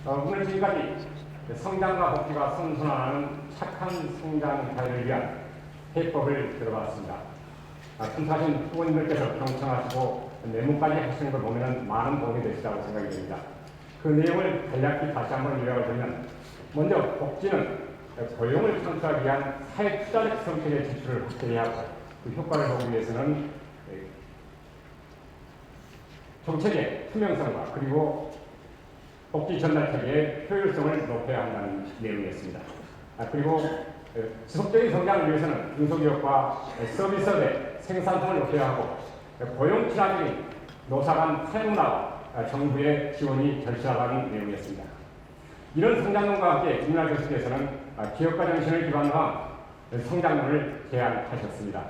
오늘 지금까지 성장과 복지가 선순환하는 착한 성장 사회를 위한 해법을 들어봤습니다. 참석하신 후보님들께서 경청하시고 메모까지 하시는 걸 보면 많은 도움이 되시다고 생각이 됩니다. 그 내용을 간략히 다시 한번 요약을 드리면, 먼저 복지는 고용을 창출하기 위한 사회 투자적 정책의 지출을 확대해야 하고, 그 효과를 보기 위해서는 정책의 투명성과 그리고 복지 전달 체계의 효율성을 높여야 한다는 내용이었습니다. 그리고 지속적인 성장을 위해서는 중소기업과 서비스업의 생산성을 높여야 하고, 고용 친화적인 노사 간 세분화와 정부의 지원이 절실하다는 내용이었습니다. 이런 성장론과 함께 김윤아 교수께서는 기업가 정신을 기반으로 한 성장론을 제안하셨습니다.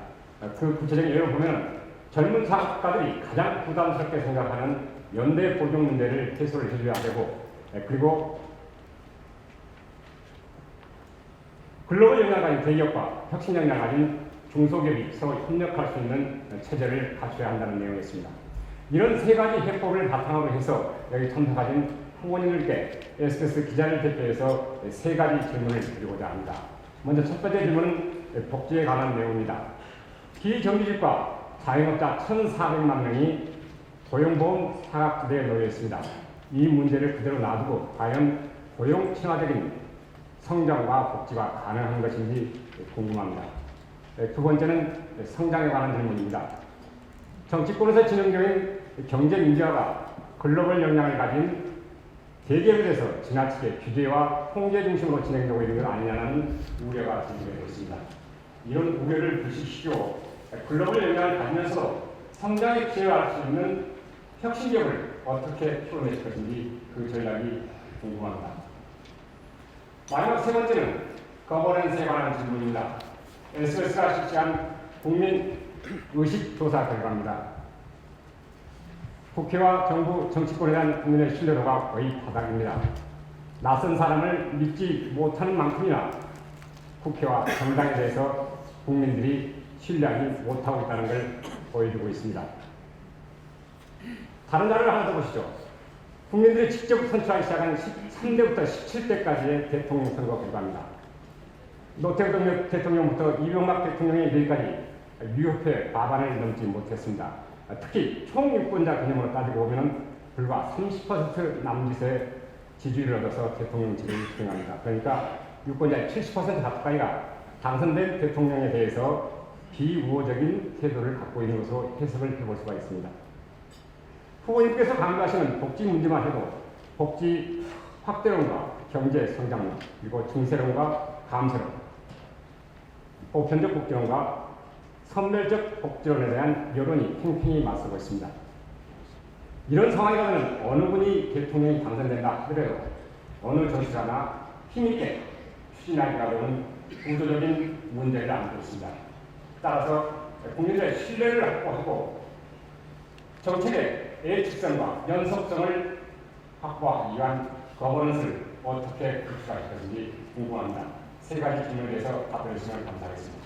그 구체적인 예를 보면 젊은 창업가들이 가장 부담스럽게 생각하는 연대 보증 문제를 해소를 해줘야 되고, 그리고 글로벌 역량을 가진 대기업과 혁신 역량을 가진 중소기업이 서로 협력할 수 있는 체제를 갖춰야 한다는 내용이었습니다. 이런 세 가지 해법을 바탕으로 해서 여기 참석하신 후보님들께 SBS 기자를 대표해서 세 가지 질문을 드리고자 합니다. 먼저 첫 번째 질문은 복지에 관한 내용입니다. 비정규직과 자영업자 1,400만 명이 고용보험 사각지대에 놓여 있습니다. 이 문제를 그대로 놔두고 과연 고용 친화적인 성장과 복지가 가능한 것인지 궁금합니다. 두 번째는 성장에 관한 질문입니다. 정치권에서 진행 중인 경제 민주화가 글로벌 역량을 가진 대기업에서 지나치게 규제와 통제 중심으로 진행되고 있는 것 아니냐는 우려가 제기되고 있습니다. 이런 우려를 불식시키고 글로벌 역량을 가지면서도 성장에 기여할 수 있는 혁신력을 어떻게 풀어낼 것인지 그 전략이 궁금합니다. 마지막 세 번째는 거버넌스에 관한 질문입니다. SBS가 실시한 국민 의식조사 결과입니다. 국회와 정부, 정치권에 대한 국민의 신뢰도가 거의 바닥입니다. 낯선 사람을 믿지 못하는 만큼이나 국회와 정당에 대해서 국민들이 신뢰하지 못하고 있다는 걸 보여주고 있습니다. 다른 자료를 하나 더 보시죠. 국민들이 직접 선출하기 시작한 13대부터 17대까지의 대통령 선거 결과입니다. 노태우 대통령부터 이명박 대통령에 이르기까지 유효표 과반을 넘지 못했습니다. 특히 총유권자 개념으로 따지고 보면 불과 30% 남짓의 지지율을 얻어서 대통령직을 수행합니다. 그러니까 유권자의 70% 가까이가 당선된 대통령에 대해서 비우호적인 태도를 갖고 있는 것으로 해석을 해볼 수가 있습니다. 후보님께서 강조하시는 복지 문제만 해도 복지 확대론과 경제 성장론, 그리고 증세론과 감세론, 보편적 복지론과 선별적 복지론에 대한 여론이 팽팽히 맞서고 있습니다. 이런 상황에 가면 어느 분이 대통령이 당선된다 하더라도 어느 정치자나 힘있게 추진하기라고는 구조적인 문제를 안고 있습니다. 따라서 국민들의 신뢰를 확보하고 정책의 예측성과 연속성을 확보하기 위한 거버넌스를 어떻게 구축할 것인지 궁금합니다. 세 가지 질문에 대해서 답변해 주시면 감사하겠습니다.